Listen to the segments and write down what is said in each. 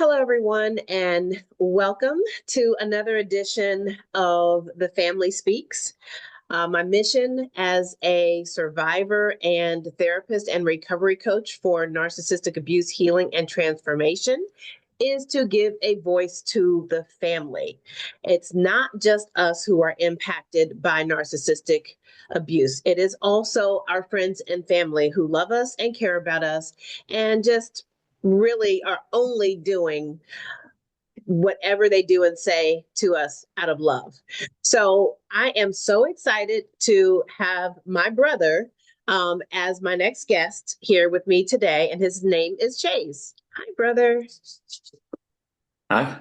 Hello, everyone, and welcome to another edition of The Family Speaks. My mission as a survivor and therapist and recovery coach for narcissistic abuse healing and transformation is to give a voice to the family. It's not just us who are impacted by narcissistic abuse. It is also our friends and family who love us and care about us and just really are only doing whatever they do and say to us out of love. So I am so excited to have my brother as my next guest here with me today, and his name is Chaize. Hi, brother. Hi.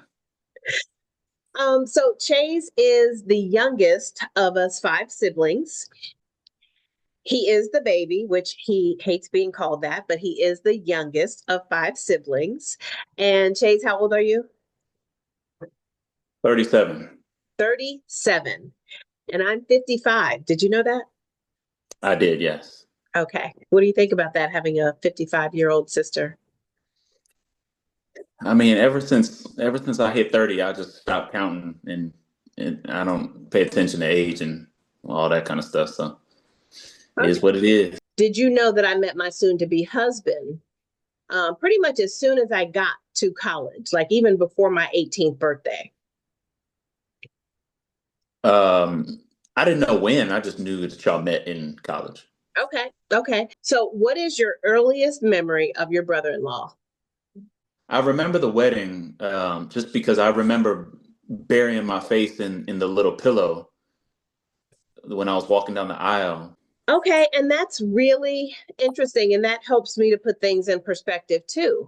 So Chaize is the youngest of us five siblings. He is the baby, which he hates being called that, but he is the youngest of five siblings. And Chaize, how old are you? 37. 37. And I'm 55. Did you know that? I did, yes. Okay. What do you think about that, having a 55-year-old sister? I mean, ever since I hit 30, I just stopped counting and I don't pay attention to age and all that kind of stuff. So it is Okay. what it is. Did you know that I met my soon-to-be husband pretty much as soon as I got to college, like even before my 18th birthday? Um, I didn't know when. I just knew that y'all met in college. Okay. Okay. So, what is your earliest memory of your brother-in-law? I remember the wedding, just because I remember burying my face in the little pillow when I was walking down the aisle. Okay, and that's really interesting. And that helps me to put things in perspective too,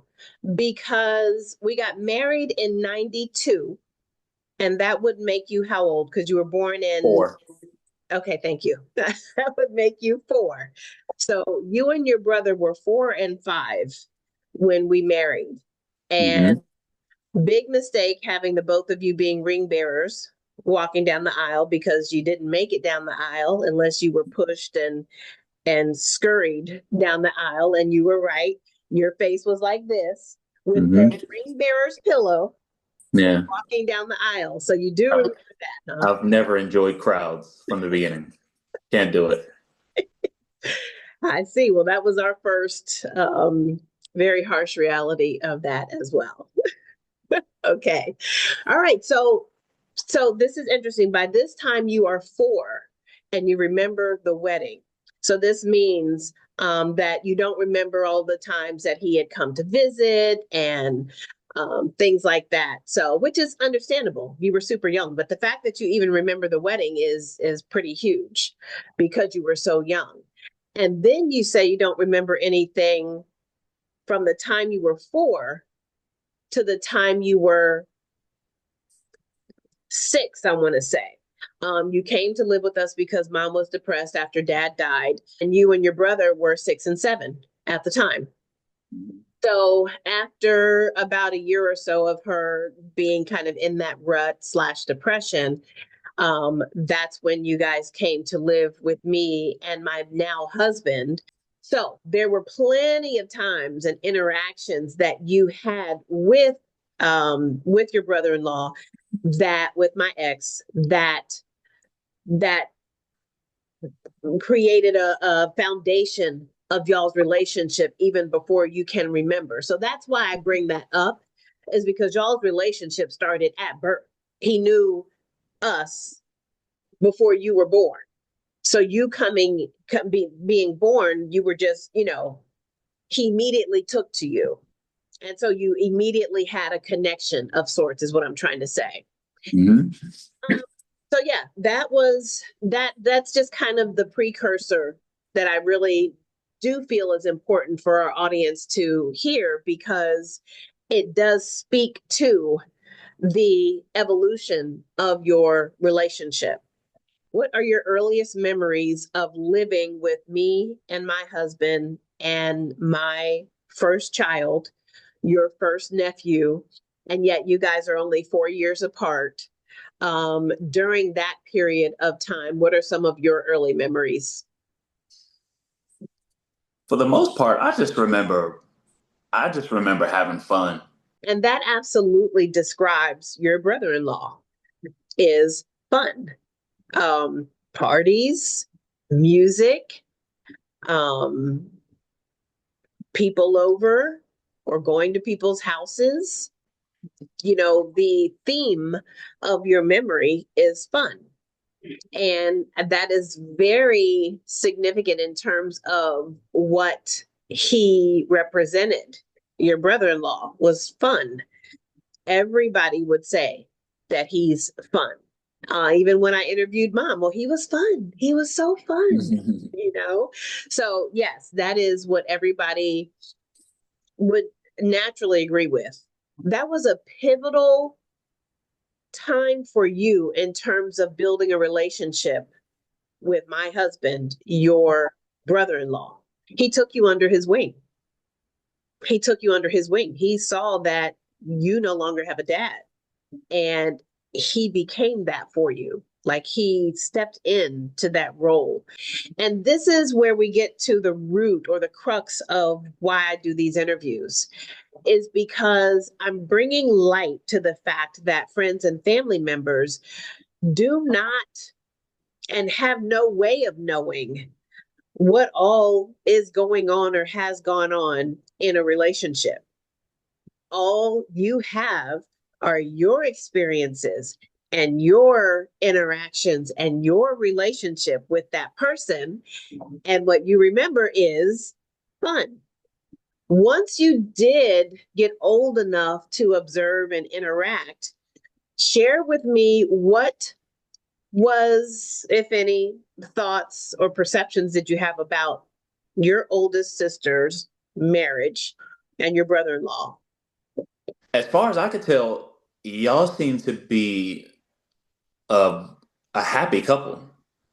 because we got married in 92, and that would make you how old? Because you were born in, Four. okay, thank you. That would make you four. So you and your brother were 4 and 5 when we married. And Hmm. big mistake having the both of you being ring bearers walking down the aisle because you didn't make it down the aisle unless you were pushed and scurried down the aisle. And you were right. Your face was like this with the Hmm. ring bearer's pillow Yeah. walking down the aisle. So you do I've, remember that, huh? I've never enjoyed crowds from the beginning. Can't do it. I see. Well, that was our first very harsh reality of that as well. Okay. All right. So this is interesting. By this time you are four and you remember the wedding. So this means that you don't remember all the times that he had come to visit and things like that. So, which is understandable. You were super young, but the fact that you even remember the wedding is pretty huge because you were so young. And then you say you don't remember anything from the time you were four to the time you were 6, I want to say. You came to live with us because mom was depressed after dad died, and you and your brother were 6 and 7 at the time. So, after about a year or so of her being kind of in that rut slash depression, that's when you guys came to live with me and my now husband. So there were plenty of times and interactions that you had with your brother-in-law, that with my ex, that created a foundation of y'all's relationship even before you can remember. So that's why I bring that up, is because y'all's relationship started at birth. He knew us before you were born. So you being born, you were just, he immediately took to you. And so you immediately had a connection of sorts, is what I'm trying to say. Hmm. Um, so yeah, that's just kind of the precursor that I really do feel is important for our audience to hear, because it does speak to the evolution of your relationship. What are your earliest memories of living with me and my husband and my first child, your first nephew, and yet you guys are only 4 years apart? During that period of time, what are some of your early memories? For the most part, I just remember having fun. And that absolutely describes your brother-in-law, is fun. Parties, music, um, people over or going to people's houses. You know, the theme of your memory is fun. And that is very significant in terms of what he represented. Your brother-in-law was fun. Everybody would say that he's fun. Even when I interviewed mom, well, he was fun. He was so fun, you know? So, yes, that is what everybody would naturally agree with. That was a pivotal time for you in terms of building a relationship with my husband, your brother-in-law. He took you under his wing. He took you under his wing. He saw that you no longer have a dad, and he became that for you. Like, he stepped into that role. And this is where we get to the root or the crux of why I do these interviews, is because I'm bringing light to the fact that friends and family members do not and have no way of knowing what all is going on or has gone on in a relationship. All you have are your experiences and your interactions and your relationship with that person. And what you remember is fun. Once you did get old enough to observe and interact, share with me what was, if any, thoughts or perceptions that you have about your oldest sister's marriage and your brother-in-law. As far as I could tell, y'all seem to be a, a happy couple.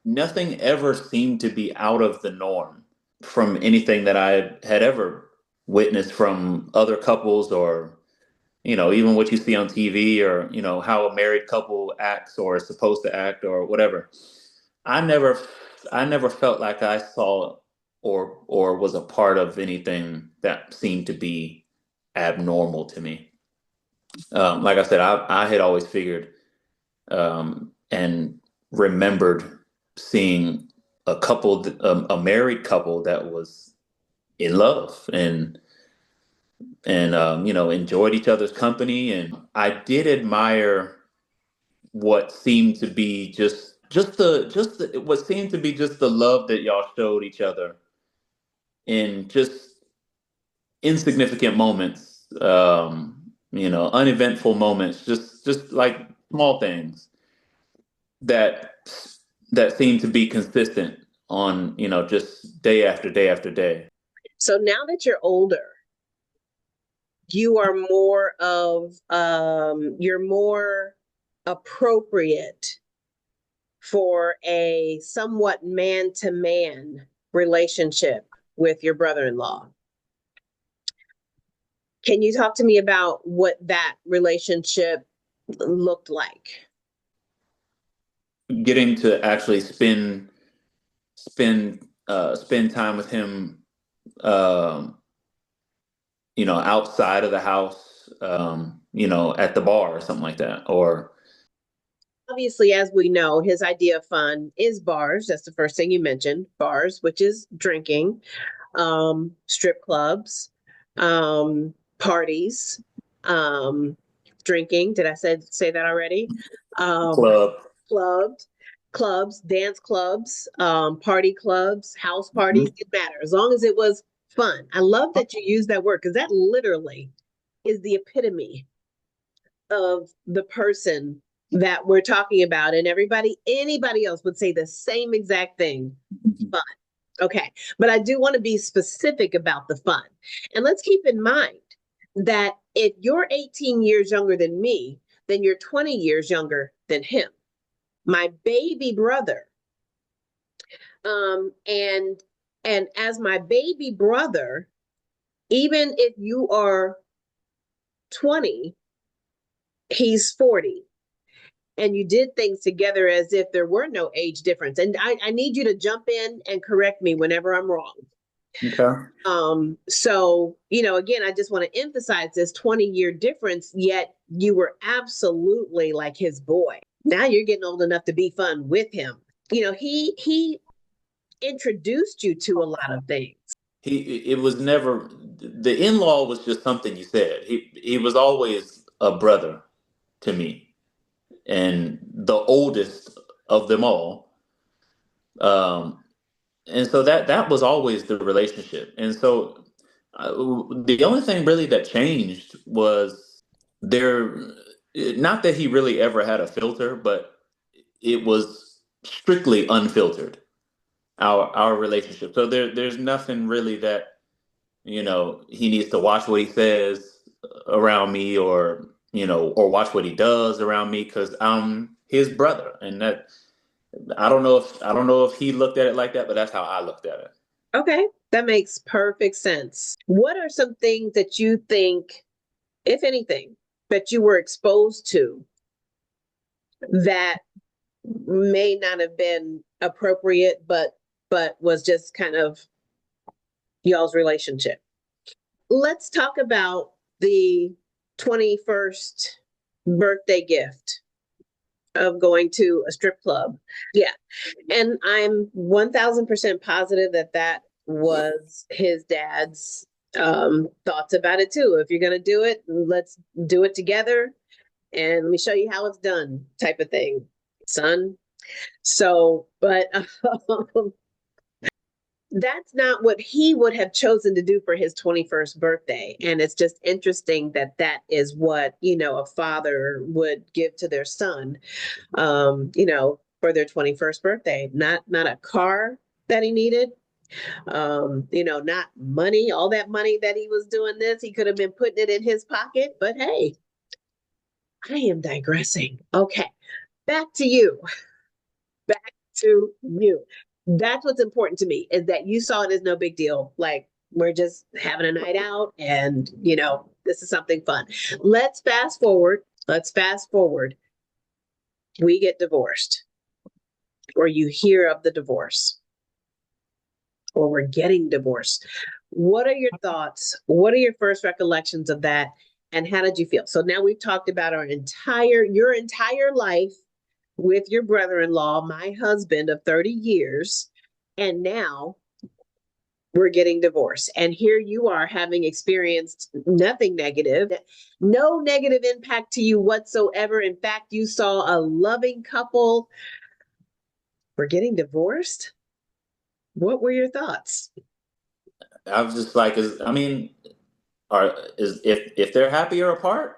Nothing ever seemed to be out of the norm from anything that I had ever witnessed from other couples, or even what you see on TV, or how a married couple acts or is supposed to act or whatever. I never I never felt like I saw or was a part of anything that seemed to be abnormal to me. Like I said, I had always figured and remembered seeing a married couple that was in love and enjoyed each other's company. And I did admire what seemed to be just what seemed to be just the love that y'all showed each other in just insignificant moments, uneventful moments, just like small things that that seem to be consistent on, just day after day after day. So now that you're older, you are more of, you're more appropriate for a somewhat man-to-man relationship with your brother-in-law. Can you talk to me about what that relationship looked like? Getting to actually spend time with him, outside of the house, at the bar or something like that. Or Obviously, as we know, his idea of fun is bars. That's the first thing you mentioned, bars, which is drinking, strip clubs, parties, um, drinking. Did I say that already? Um, club. clubs, dance clubs, party clubs, house parties. Mhm. Didn't matter as long as it was fun. I love that you use that word because that literally is the epitome of the person that we're talking about. And anybody else would say the same exact thing. Fun. Okay. But I do want to be specific about the fun. And let's keep in mind that if you're 18 years younger than me, then you're 20 years younger than him. My baby brother. And as my baby brother, even if you are 20, he's 40. And you did things together as if there were no age difference. And I need you to jump in and correct me whenever I'm wrong. Okay. So, again, I just want to emphasize this 20-year difference, yet you were absolutely like his boy. Now you're getting old enough to be fun with him. He introduced you to a lot of things. It was never, the in-law was just something you said. He was always a brother to me, and the oldest of them all. Um, and so that was always the relationship. And so the only thing really that changed was there, not that he really ever had a filter, but it was strictly unfiltered, our relationship. So there's nothing really that, he needs to watch what he says around me, or watch what he does around me, because I'm his brother. And that, I don't know if he looked at it like that, but that's how I looked at it. Okay, that makes perfect sense. What are some things that you think, if anything, that you were exposed to that may not have been appropriate, but was just kind of y'all's relationship? Let's talk about the 21st birthday gift of going to a strip club. Yeah. And I'm 1000% positive that that was his dad's thoughts about it too. If you're going to do it, let's do it together and let me show you how it's done, type of thing, son. So, but that's not what he would have chosen to do for his 21st birthday. And it's just interesting that that is what, a father would give to their son, for their 21st birthday. Not a car that he needed, not money, all that money that he was doing this. He could have been putting it in his pocket, but hey, I am digressing. Okay, back to you. Back to you. That's what's important to me, is that you saw it as no big deal. Like, we're just having a night out and, this is something fun. Let's fast forward. Let's fast forward. We get divorced, or you hear of the divorce, or we're getting divorced. What are your thoughts? What are your first recollections of that? And how did you feel? So now we've talked about your entire life with your brother-in-law, my husband of 30 years, and now we're getting divorced. And here you are, having experienced nothing negative, no negative impact to you whatsoever. In fact, you saw a loving couple. We're getting divorced. What were your thoughts? I was just like, if they're happier apart,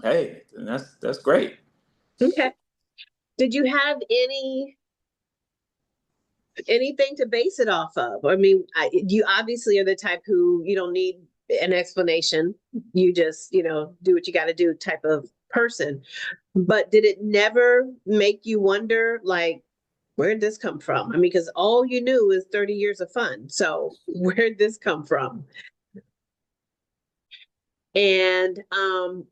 hey, then that's great. Okay. Did you have anything to base it off of? I mean, you obviously are the type who you don't need an explanation. You just, do what you got to do type of person. But did it never make you wonder, like, where did this come from? I mean, because all you knew is 30 years of fun. So where did this come from? And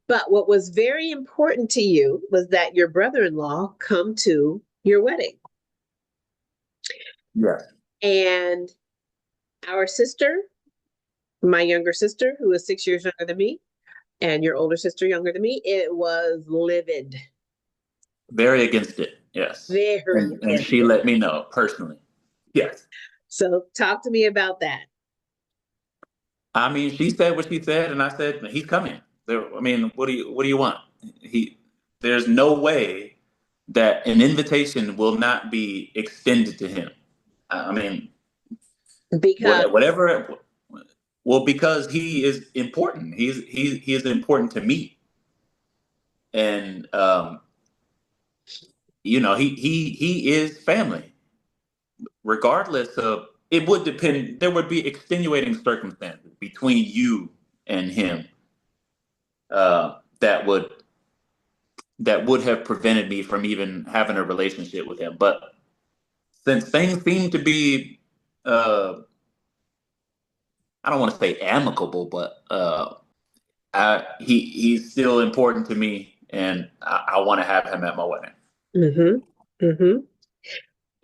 but what was very important to you was that your brother-in-law come to your wedding. Yeah. And our sister, my younger sister, who is 6 years younger than me, and your older sister younger than me, it was livid. Very against it. Yes. Very And against she it. let me know personally. Yes. So talk to me about that. I mean, she said what she said, and I said he's coming. I mean, what do you want? He There's no way that an invitation will not be extended to him. I mean, Because whatever. Well, because he is important. He is important to me, and he is family. Regardless of, it would depend. There would be extenuating circumstances between you and him, that would have prevented me from even having a relationship with him. But since things seem to be, I don't want to say amicable, but he's still important to me, and I want to have him at my wedding. mm-hmm, mm-hmm.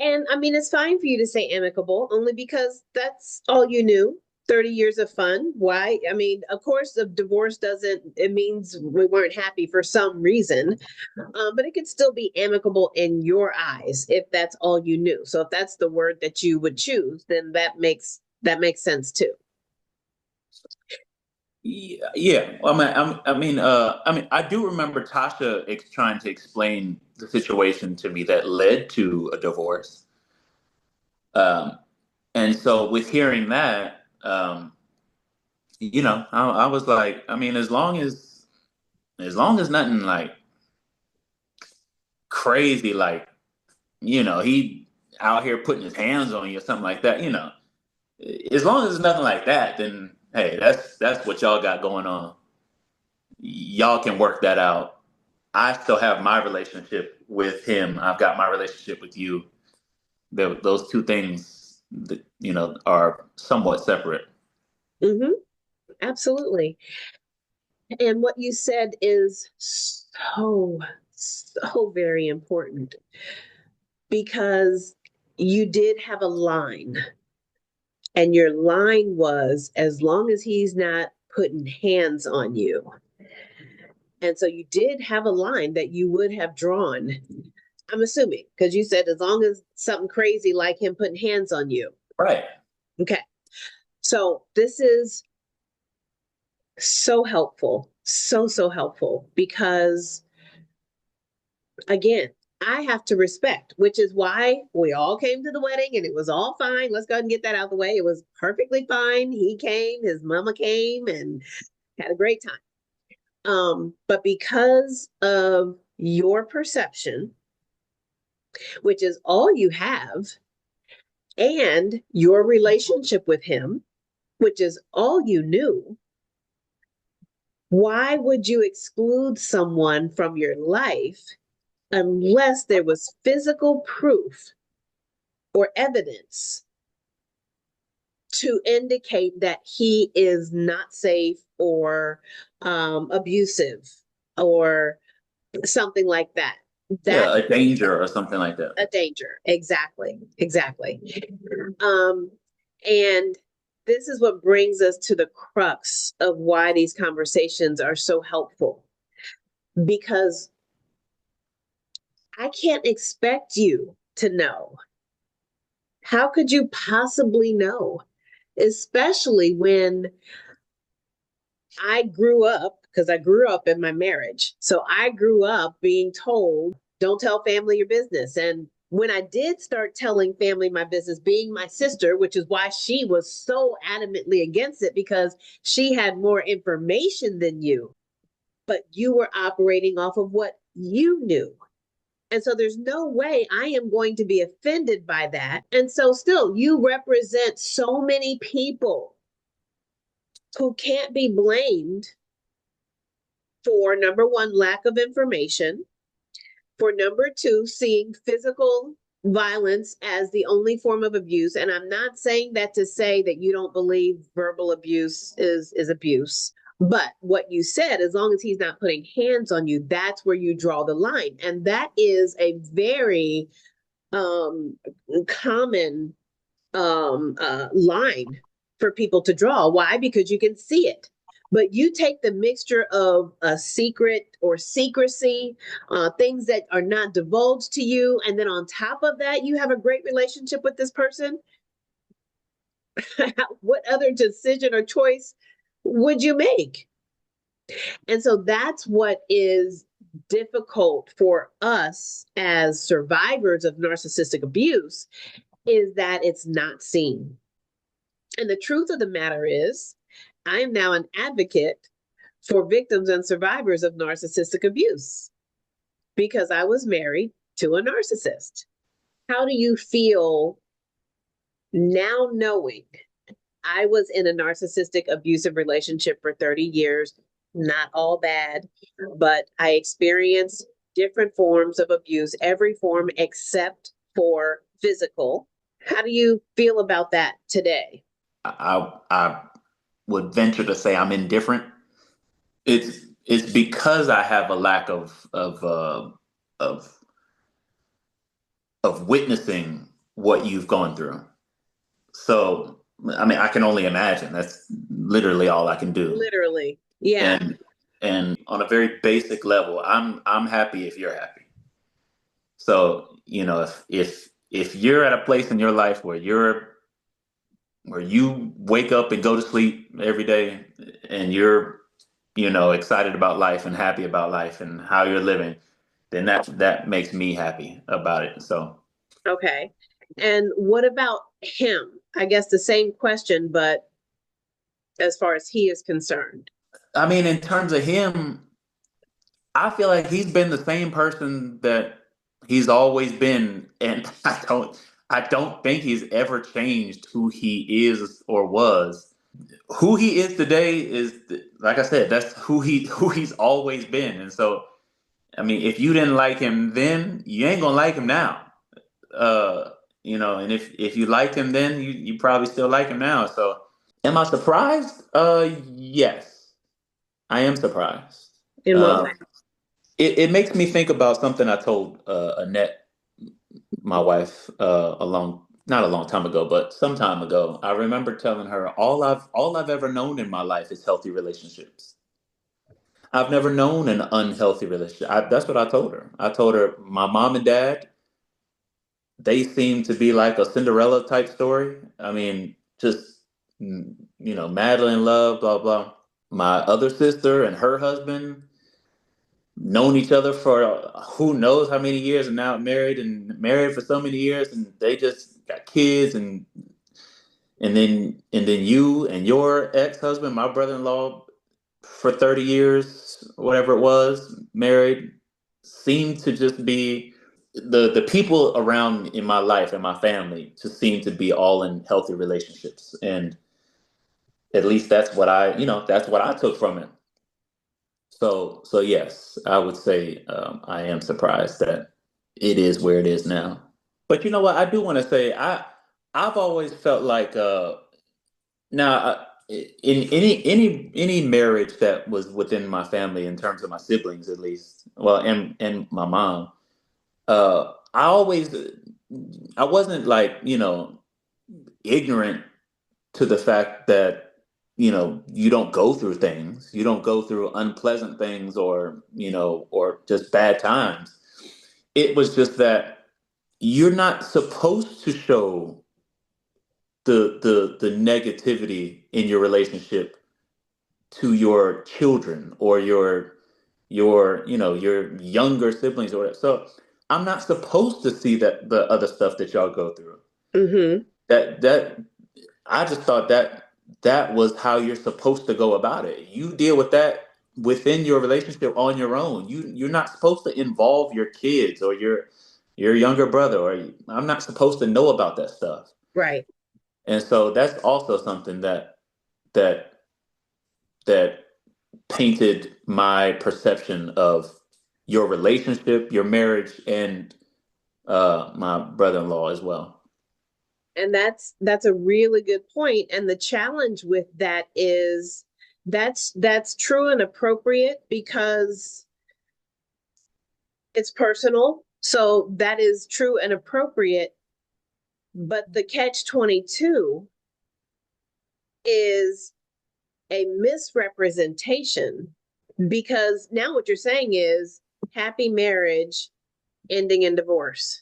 And I mean, it's fine for you to say amicable, only because that's all you knew. 30 years of fun. Why? I mean, of course, the divorce doesn't, it means we weren't happy for some reason, but it could still be amicable in your eyes if that's all you knew. So if that's the word that you would choose, then that makes sense too. Yeah, yeah. I do remember Tasha trying to explain the situation to me that led to a divorce. Um, and so with hearing that, I was like, I mean, as long as nothing like crazy, like, he out here putting his hands on you or something like that, as long as it's nothing like that, then hey, that's what y'all got going on. Y'all can work that out. I still have my relationship with him. I've got my relationship with you. Those two things that, are somewhat separate. Mm-hmm. Absolutely. And what you said is so, so very important because you did have a line, and your line was as long as he's not putting hands on you. And so you did have a line that you would have drawn. I'm assuming because you said as long as something crazy like him putting hands on you. Right. Okay. So this is so helpful. So, so helpful because, again, I have to respect, which is why we all came to the wedding and it was all fine. Let's go ahead and get that out of the way. It was perfectly fine. He came, his mama came, and had a great time. But because of your perception, which is all you have, and your relationship with him, which is all you knew, why would you exclude someone from your life unless there was physical proof or evidence to indicate that he is not safe or abusive or something like that? Yeah, That a danger or something like that. a danger. Exactly. Exactly. Um, and this is what brings us to the crux of why these conversations are so helpful. Because I can't expect you to know. How could you possibly know? Especially when I grew up, because I grew up in my marriage. So I grew up being told, don't tell family your business. And when I did start telling family my business, being my sister, which is why she was so adamantly against it, because she had more information than you, but you were operating off of what you knew. And so there's no way I am going to be offended by that. And so still, you represent so many people who can't be blamed for number one, lack of information, for number two, seeing physical violence as the only form of abuse. And I'm not saying that to say that you don't believe verbal abuse is abuse. But what you said, as long as he's not putting hands on you, that's where you draw the line. And that is a very common line for people to draw. Why? Because you can see it. But you take the mixture of a secret or secrecy, things that are not divulged to you, and then on top of that, you have a great relationship with this person. What other decision or choice would you make? And so that's what is difficult for us as survivors of narcissistic abuse, is that it's not seen. And the truth of the matter is, I am now an advocate for victims and survivors of narcissistic abuse because I was married to a narcissist. How do you feel now knowing I was in a narcissistic abusive relationship for 30 years? Not all bad, but I experienced different forms of abuse, every form except for physical. How do you feel about that today? I would venture to say I'm indifferent. It's because I have a lack of of witnessing what you've gone through. So, I mean, I can only imagine. That's literally all I can do. Literally. Yeah. And on a very basic level, I'm happy if you're happy. So, if you're at a place in your life where you wake up and go to sleep every day and you're, excited about life and happy about life and how you're living, then that makes me happy about it. So, Okay. And what about him? I guess the same question, but as far as he is concerned. I mean, in terms of him, I feel like he's been the same person that he's always been, and I don't think he's ever changed who he is or was. Who he is today is, like I said, that's who he's always been. And so, I mean, if you didn't like him then, you ain't gonna like him now. Uh, and if you liked him then, you probably still like him now. So, am I surprised? Yes, I am surprised. In what way? It makes me think about something I told Annette, my wife, not a long time ago, but some time ago. I remember telling her all I've ever known in my life is healthy relationships. I've never known an unhealthy relationship. That's what I told her. I told her my mom and dad, they seem to be like a Cinderella type story. I mean, just madly in love, blah blah. My other sister and her husband known each other for who knows how many years, and now married for so many years, and they just got kids, and then you and your ex-husband, my brother-in-law, for 30 years, whatever it was, married, seemed to just be the people around in my life and my family just seem to be all in healthy relationships. And at least that's what I took from it. So yes, I would say I am surprised that it is where it is now. But you know what? I do want to say I've always felt like now in any marriage that was within my family, in terms of my siblings at least, well, and my mom, I wasn't like ignorant to the fact that you don't go through things, you don't go through unpleasant things, or just bad times. It was just that you're not supposed to show the negativity in your relationship to your children or your younger siblings or whatever. So I'm not supposed to see that the other stuff that y'all go through. Mm-hmm. That I just thought that was how you're supposed to go about it. You deal with that within your relationship on your own. You're not supposed to involve your kids or your younger brother, or I'm not supposed to know about that stuff. Right. And so that's also something that that painted my perception of your relationship, your marriage, and my brother-in-law as well. And that's a really good point. And the challenge with that is that's true and appropriate because it's personal. So that is true and appropriate. But the catch 22 is a misrepresentation, because now what you're saying is happy marriage ending in divorce.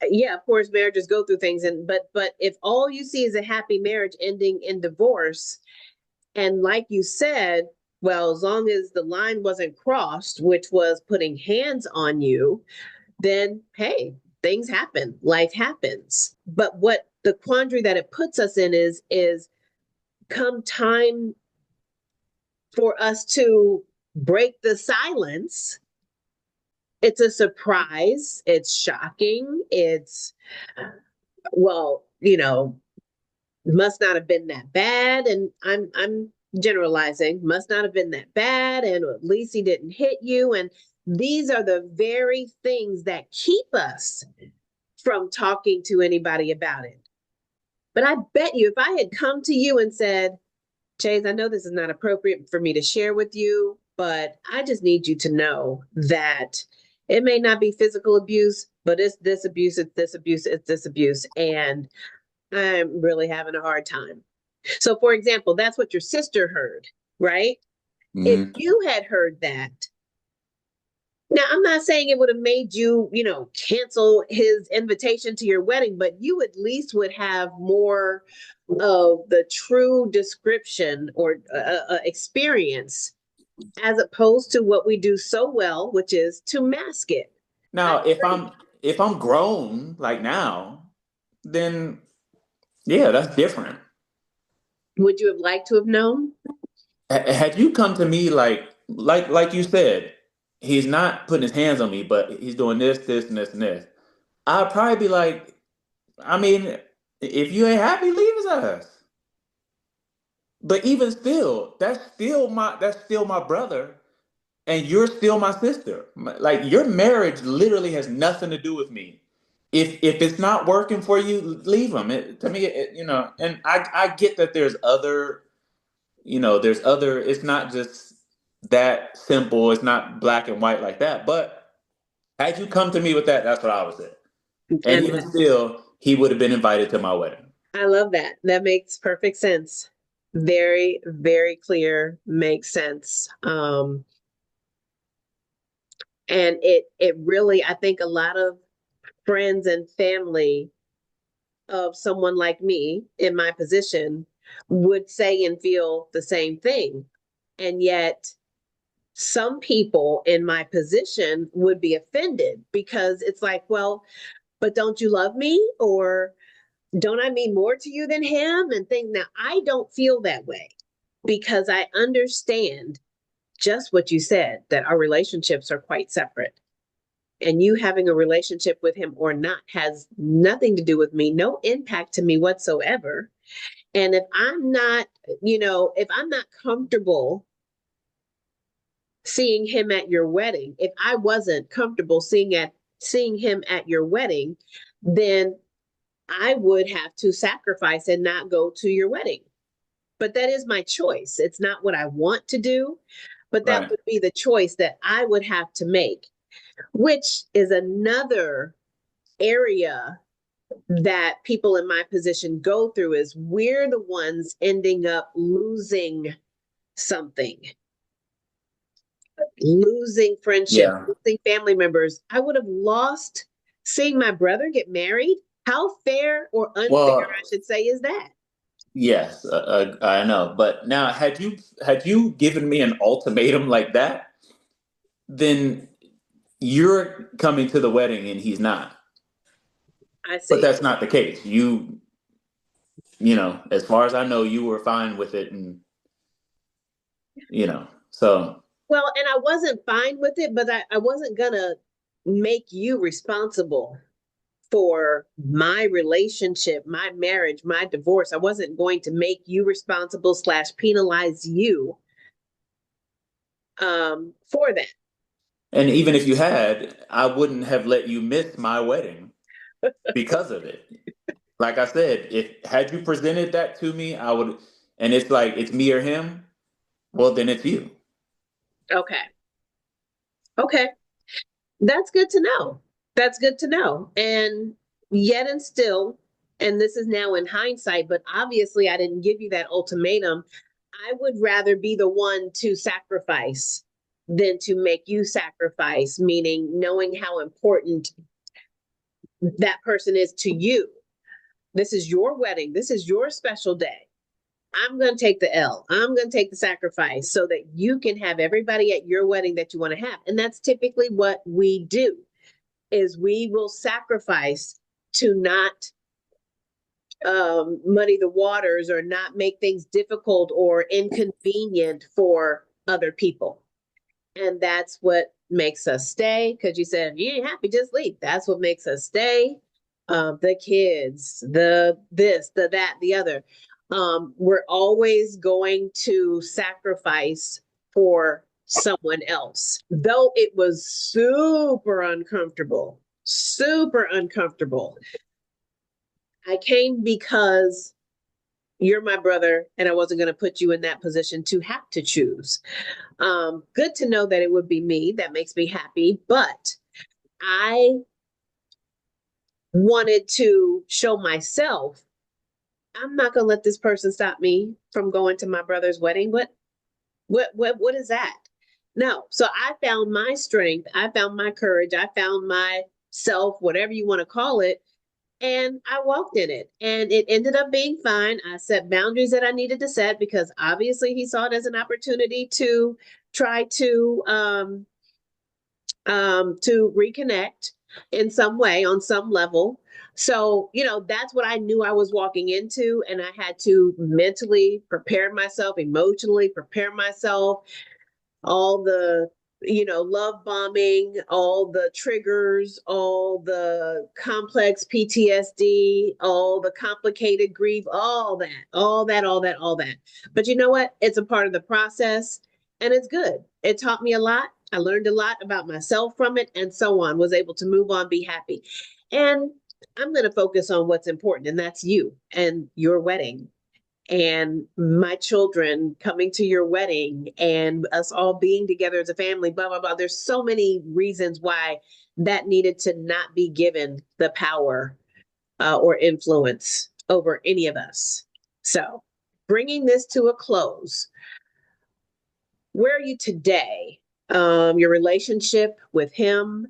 Yeah, of course, marriages go through things, and but if all you see is a happy marriage ending in divorce, and like you said, well, as long as the line wasn't crossed, which was putting hands on you, then hey, things happen, life happens. But what the quandary that it puts us in is come time for us to break the silence, it's a surprise, it's shocking, it's, well, must not have been that bad. And I'm generalizing, must not have been that bad, and at least he didn't hit you. And these are the very things that keep us from talking to anybody about it. But I bet you if I had come to you and said, Chaize, I know this is not appropriate for me to share with you, but I just need you to know that it may not be physical abuse, but it's this abuse, it's this abuse, it's this abuse. And I'm really having a hard time. So, for example, that's what your sister heard, right? If Hmm. you had heard that, now I'm not saying it would have made you, cancel his invitation to your wedding, but you at least would have more of the true description or experience as opposed to what we do so well, which is to mask it. I Now, agree. if I'm grown like now, then yeah, that's different. Would you have liked to have known? Had you come to me like you said, he's not putting his hands on me, but he's doing this, this, and this, and this. I'd probably be like, I mean, if you ain't happy, leave his ass. But even still, that's still my brother, and you're still my sister. Like your marriage literally has nothing to do with me. If it's not working for you, leave him. To me, and I get that there's other, there's other. It's not just that simple. It's not black and white like that. But had you come to me with that, that's what I would say. And And even still, he would have been invited to my wedding. I love that. That makes perfect sense. Very, very clear, makes sense. And it really, I think a lot of friends and family of someone like me in my position would say and feel the same thing. And yet, some people in my position would be offended because it's like, well, but don't you love me? Or don't I mean more to you than him? And think now, I don't feel that way because I understand just what you said, that our relationships are quite separate. And you having a relationship with him or not has nothing to do with me, no impact to me whatsoever. And if I'm not, if I'm not comfortable seeing him at your wedding, if I wasn't comfortable seeing him at your wedding, then I would have to sacrifice and not go to your wedding. But that is my choice. It's not what I want to do, but that Right. would be the choice that I would have to make, which is another area that people in my position go through is we're the ones ending up losing something, losing friendship, Yeah. losing family members. I would have lost seeing my brother get married. How fair or unfair, Well, I should say, is that? yes, I know. But now, had you given me an ultimatum like that, then you're coming to the wedding and he's not. I But see. that's not the case. As far as I know, you were fine with it, and so Well, and I wasn't fine with it, but I wasn't gonna make you responsible for my relationship, my marriage, my divorce. I wasn't going to make you responsible slash penalize you for that. and even if you had, I wouldn't have let you miss my wedding because of it. Like I said, if had you presented that to me, I would, and it's like it's me or him, well then it's you. Okay. Okay. That's good to know. That's good to know. And yet and still, and this is now in hindsight, but obviously I didn't give you that ultimatum. I would rather be the one to sacrifice than to make you sacrifice, meaning knowing how important that person is to you. This is your wedding. This is your special day. I'm going to take the L. I'm going to take the sacrifice so that you can have everybody at your wedding that you want to have. And that's typically what we do is we will sacrifice to not muddy the waters or not make things difficult or inconvenient for other people. And that's what makes us stay. Because you said, you ain't happy, just leave. That's what makes us stay. The kids, the this, the that, the other. We're always going to sacrifice for someone else, though it was super uncomfortable, super uncomfortable. I came because you're my brother and I wasn't going to put you in that position to have to choose. Good to know that it would be me. That makes me happy. But I wanted to show myself, I'm not going to let this person stop me from going to my brother's wedding. What is that? No. So I found my strength. I found my courage. I found myself, whatever you want to call it. And I walked in it, and it ended up being fine. I set boundaries that I needed to set because obviously he saw it as an opportunity to try to reconnect in some way, on some level. So, that's what I knew I was walking into. And I had to mentally prepare myself, emotionally prepare myself, all the, love bombing, all the triggers, all the complex PTSD, all the complicated grief, all that, all that, all that, all that. But you know what? It's a part of the process, and it's good. It taught me a lot. I learned a lot about myself from it, and so on, was able to move on, be happy. And I'm going to focus on what's important, and that's you and your wedding and my children coming to your wedding and us all being together as a family, blah, blah, blah. There's so many reasons why that needed to not be given the power or influence over any of us. So, bringing this to a close, where are you today? Your relationship with him,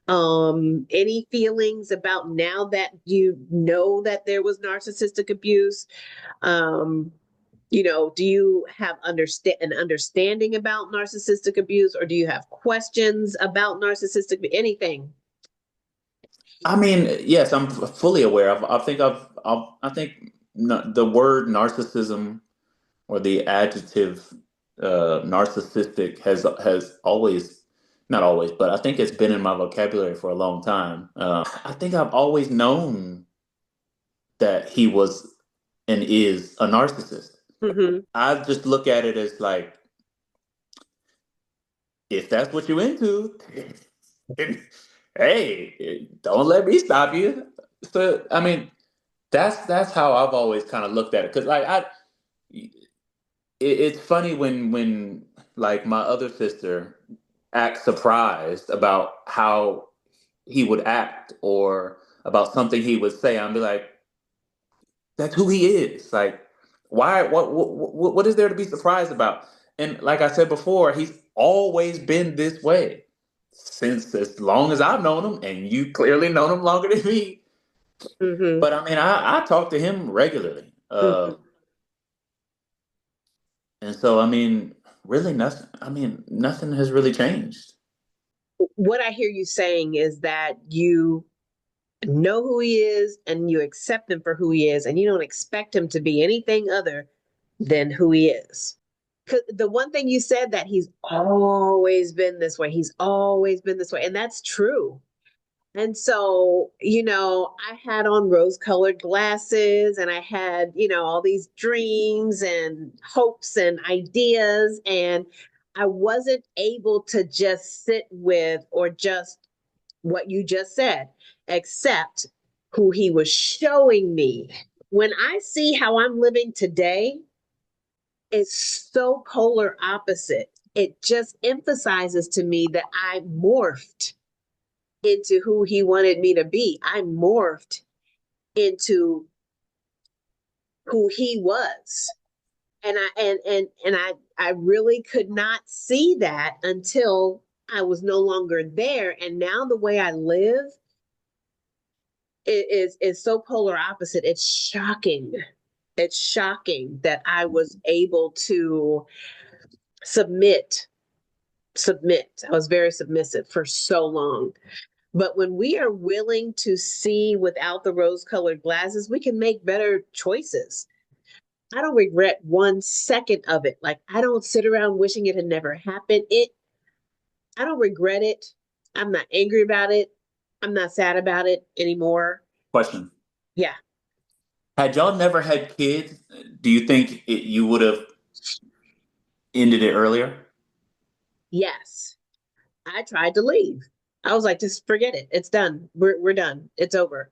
any feelings about now that you know that there was narcissistic abuse? Um, do you have an understanding about narcissistic abuse, or do you have questions about narcissistic anything? I mean, yes, I'm fully aware. I think the word narcissism or the adjective narcissistic has always, not always, but I think it's been in my vocabulary for a long time. I think I've always known that he was and is a narcissist. Mm-hmm. I just look at it as like, if that's what you're into, hey, don't let me stop you. So, I mean, that's how I've always kind of looked at it. Because it's funny when like my other sister acts surprised about how he would act or about something he would say. I'd be like, that's who he is. Like, why? What is there to be surprised about? And like I said before, he's always been this way since as long as I've known him, and you clearly known him longer than me. Mm-hmm. But I mean, I talk to him regularly, Mm-hmm. and so I mean, really nothing. I mean, nothing has really changed. What I hear you saying is that you know who he is and you accept him for who he is, and you don't expect him to be anything other than who he is. Because the one thing you said, that he's always been this way, he's always been this way, and that's true. And so, I had on rose colored glasses, and I had, all these dreams and hopes and ideas. And I wasn't able to just sit with, or just what you just said, accept who he was showing me. When I see how I'm living today, it's so polar opposite. It just emphasizes to me that I morphed into who he wanted me to be. I morphed into who he was. And I really could not see that until I was no longer there. And now the way I live is so polar opposite. It's shocking. It's shocking that I was able to submit. I was very submissive for so long. But when we are willing to see without the rose colored glasses, we can make better choices. I don't regret 1 second of it. Like, I don't sit around wishing it had never happened. I don't regret it. I'm not angry about it. I'm not sad about it anymore. Question: Yeah. had y'all never had kids, do you think you would have ended it earlier? Yes. I tried to leave. I was like, just forget it. It's done. We're done. It's over.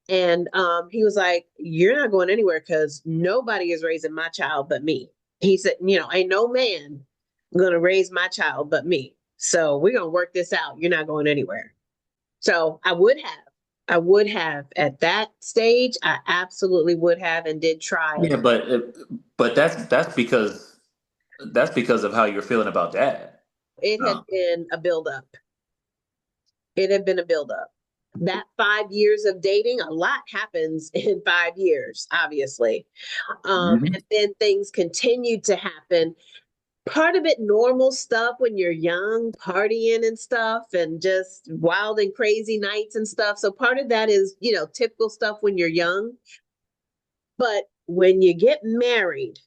And he was like, you're not going anywhere because nobody is raising my child but me. He said, ain't no man going to raise my child but me. So we're going to work this out. You're not going anywhere. So I would have. I would have at that stage. I absolutely would have and did try. Yeah, but that's because of how you're feeling about dad. It had Oh. been a buildup. It had been a buildup. That 5 years of dating, a lot happens in 5 years, obviously. Mhm. And then things continued to happen. Part of it, normal stuff when you're young, partying and stuff, and just wild and crazy nights and stuff. So part of that is, typical stuff when you're young. But when you get married,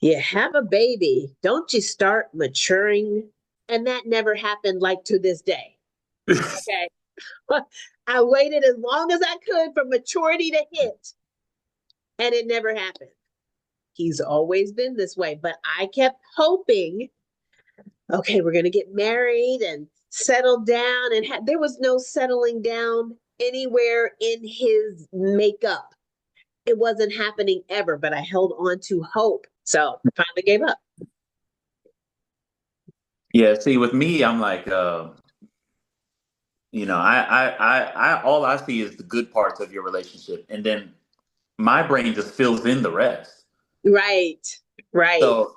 you have a baby, don't you start maturing? And that never happened like to this day. Okay. I waited as long as I could for maturity to hit, and it never happened. He's always been this way, but I kept hoping, okay, we're going to get married and settle down. And there was no settling down anywhere in his makeup. It wasn't happening ever, but I held on to hope. So I finally gave up. Yeah, see, with me, I'm like, all I see is the good parts of your relationship, and then my brain just fills in the rest. Right. Right. So,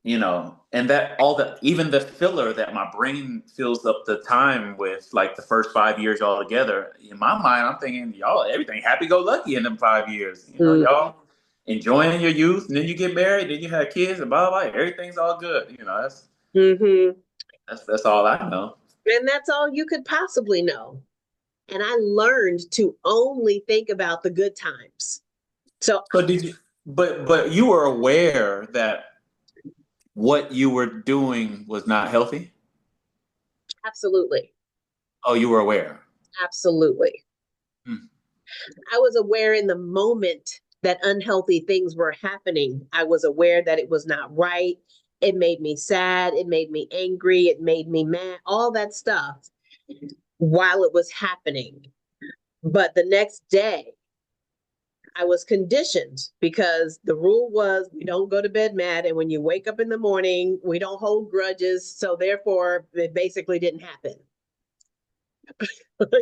and that all the even the filler that my brain fills up the time with, like the first 5 years all together. In my mind, I'm thinking, y'all, everything happy go lucky in them 5 years. Mm-hmm. Y'all enjoying your youth, and then you get married, then you have kids, and blah blah. Everything's all good. Mm-hmm. That's all I know. And that's all you could possibly know. And I learned to only think about the good times. So, So did you? But you were aware that what you were doing was not healthy. absolutely. Oh, you were aware. Absolutely. Hmm. I was aware in the moment that unhealthy things were happening. I was aware that it was not right. It made me sad. It made me angry. It made me mad, all that stuff while it was happening. But the next day, I was conditioned because the rule was we don't go to bed mad. And when you wake up in the morning, we don't hold grudges. So therefore, it basically didn't happen.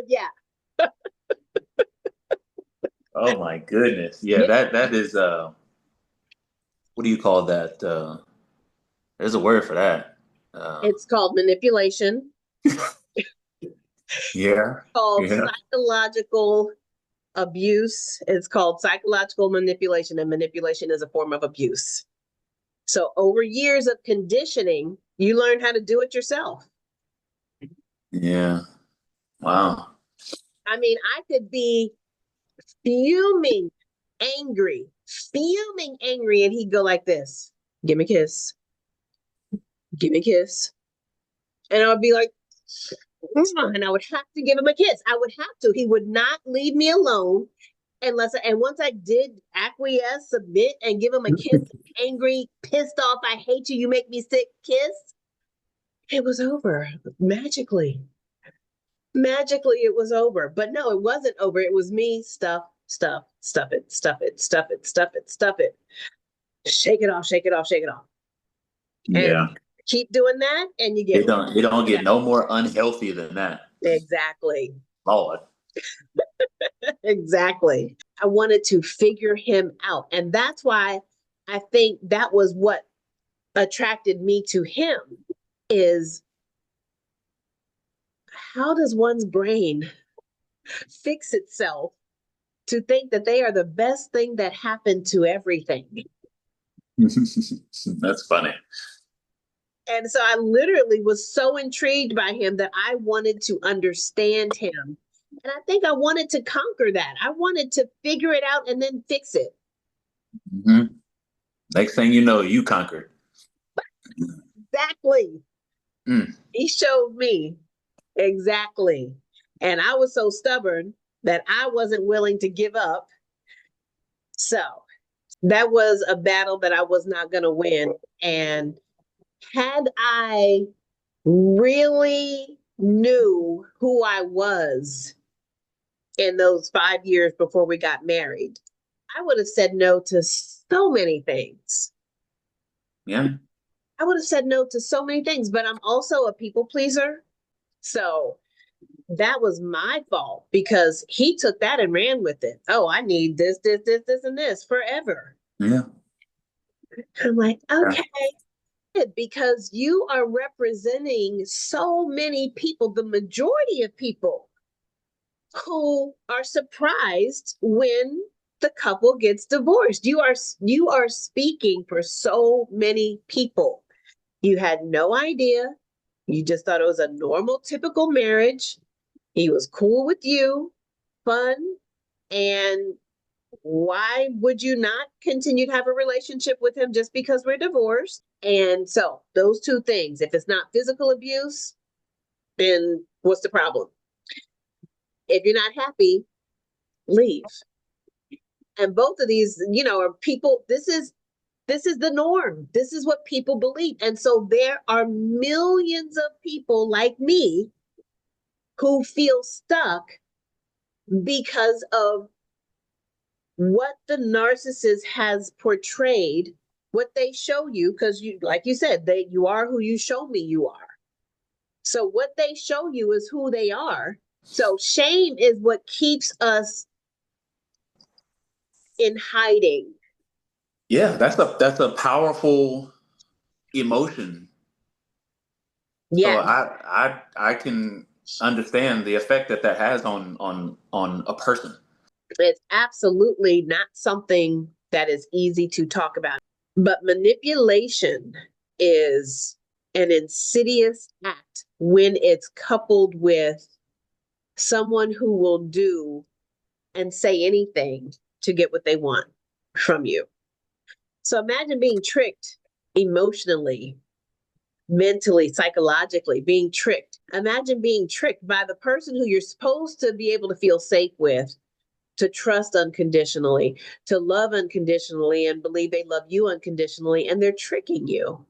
Yeah. Oh my goodness. Yeah, Yeah. that is what do you call that? There's a word for that. It's called manipulation, Yeah. called Yeah. psychological abuse. It's called psychological manipulation, and manipulation is a form of abuse. So, over years of conditioning, you learn how to do it yourself. Yeah. Wow. I mean, I could be fuming angry, and he'd go like this: give me a kiss, give me a kiss. And I would be like, and I would have to give him a kiss. I would have to. He would not leave me alone and once I did acquiesce, submit, and give him a kiss, angry, pissed off, I hate you, you make me sick kiss, it was over magically. Magically, it was over. But no, it wasn't over. It was me stuff it, stuff it, stuff it, stuff it, stuff it. Shake it off, shake it off, shake it off. And Yeah. keep doing that, and you get It don't get no more unhealthy than that. exactly. Lord. Exactly. I wanted to figure him out. And that's why I think that was what attracted me to him is how does one's brain fix itself to think that they are the best thing that happened to everything? That's funny. And so I literally was so intrigued by him that I wanted to understand him. And I think I wanted to conquer that. I wanted to figure it out and then fix it. Hmm. Next thing you know, you conquered. Exactly. Mm. He showed me exactly. And I was so stubborn that I wasn't willing to give up. So that was a battle that I was not going to win. And had I really knew who I was in those 5 years before we got married, I would have said no to so many things. Yeah. I would have said no to so many things, but I'm also a people pleaser. So that was my fault because he took that and ran with it. Oh, I need this, and this forever. Yeah. I'm like, Yeah. okay, because you are representing so many people, the majority of people who are surprised when the couple gets divorced. You are speaking for so many people. You had no idea. You just thought it was a normal, typical marriage. He was cool with you, fun, and why would you not continue to have a relationship with him just because we're divorced? And so, those two things, if it's not physical abuse, then what's the problem? If you're not happy, leave. And both of these, are people, this is the norm. This is what people believe. And so there are millions of people like me who feel stuck because of what the narcissist has portrayed, what they show you, because you, like you said, you are who you show me you are. So what they show you is who they are. So shame is what keeps us in hiding. Yeah, that's a powerful emotion. So Yes, I can understand the effect that has on a person. it's absolutely not something that is easy to talk about. But manipulation is an insidious act when it's coupled with someone who will do and say anything to get what they want from you. So imagine being tricked emotionally, mentally, psychologically, being tricked. Imagine being tricked by the person who you're supposed to be able to feel safe with, to trust unconditionally, to love unconditionally, and believe they love you unconditionally, and they're tricking you.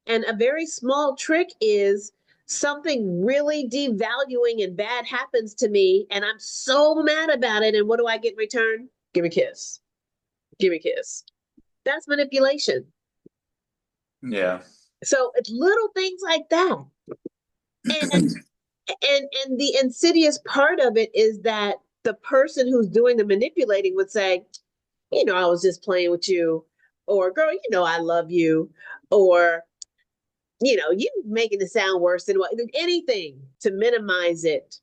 And a very small trick is something really devaluing and bad happens to me, and I'm so mad about it. And what do I get in return? Give me a kiss. Give me a kiss. That's manipulation. Yeah. So it's little things like that. And and the insidious part of it is that the person who's doing the manipulating would say, I was just playing with you, or girl, I love you, or you making it sound worse than what anything to minimize it.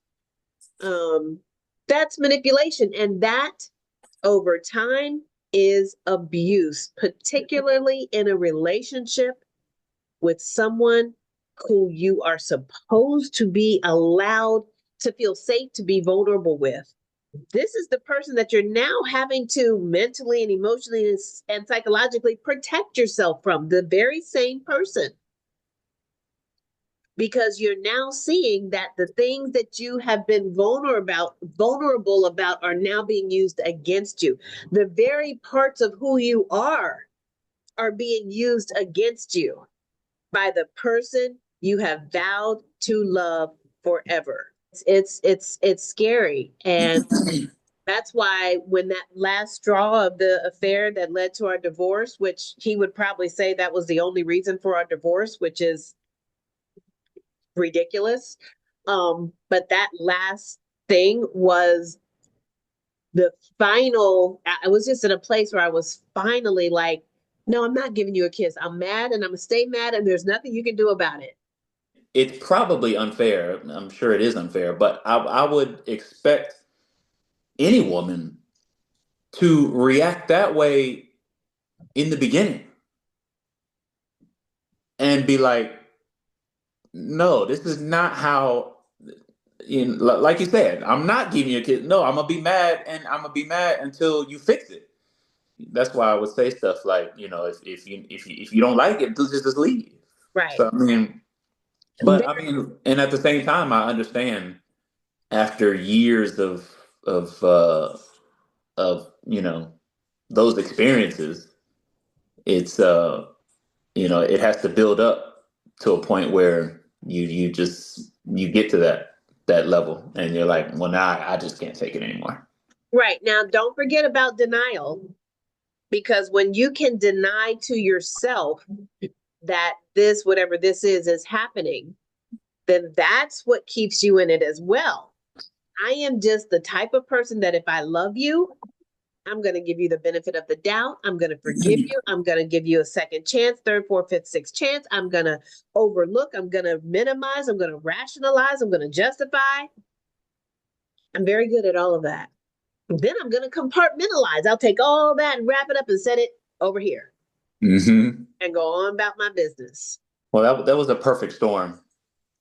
That's manipulation, and that over time is abuse, particularly in a relationship with someone who you are supposed to be allowed to feel safe to be vulnerable with. This is the person that you're now having to mentally and emotionally and psychologically protect yourself from, the very same person. Because you're now seeing that the things that you have been vulnerable about are now being used against you. The very parts of who you are being used against you by the person you have vowed to love forever. It's scary. And that's why when that last straw of the affair that led to our divorce, which he would probably say that was the only reason for our divorce, which is ridiculous. But that last thing was the final. I was just in a place where I was finally like, no, I'm not giving you a kiss. I'm mad and I'm gonna stay mad, and there's nothing you can do about it. It's probably unfair. I'm sure it is unfair, but I would expect any woman to react that way in the beginning and be like, no, this is not how, like you said, I'm not giving you a kiss. No, I'm going to be mad, and I'm going to be mad until you fix it. That's why I would say stuff like, if you don't like it, just leave. Right. So, I mean, but I mean, and at the same time, I understand after years of those experiences, it's it has to build up to a point where you get to that level, and you're like, well, now I just can't take it anymore. Right. Now, don't forget about denial, because when you can deny to yourself that this, whatever this is happening, then that's what keeps you in it as well. I am just the type of person that if I love you, I'm going to give you the benefit of the doubt. I'm going to forgive you. I'm going to give you a second chance, third, fourth, fifth, sixth chance. I'm going to overlook. I'm going to minimize. I'm going to rationalize. I'm going to justify. I'm very good at all of that. Then I'm going to compartmentalize. I'll take all that and wrap it up and set it over here Mm-hmm. and go on about my business. Well, that was a perfect storm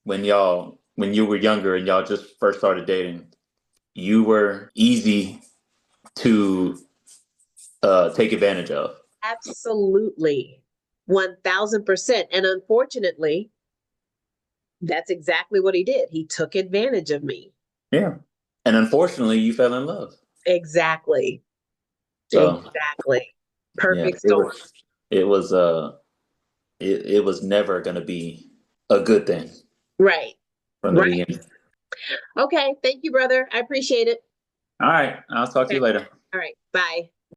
when you were younger and y'all just first started dating. You were easy to take advantage of. Absolutely. 1000%. And unfortunately, that's exactly what he did. He took advantage of me. Yeah. And unfortunately, you fell in love. Exactly. So exactly. yeah, Perfect storm. it was never going to be a good thing Right. from the Right. beginning. Okay. Thank you, brother. I appreciate it. All right. I'll talk to Okay. you later. All right. Bye.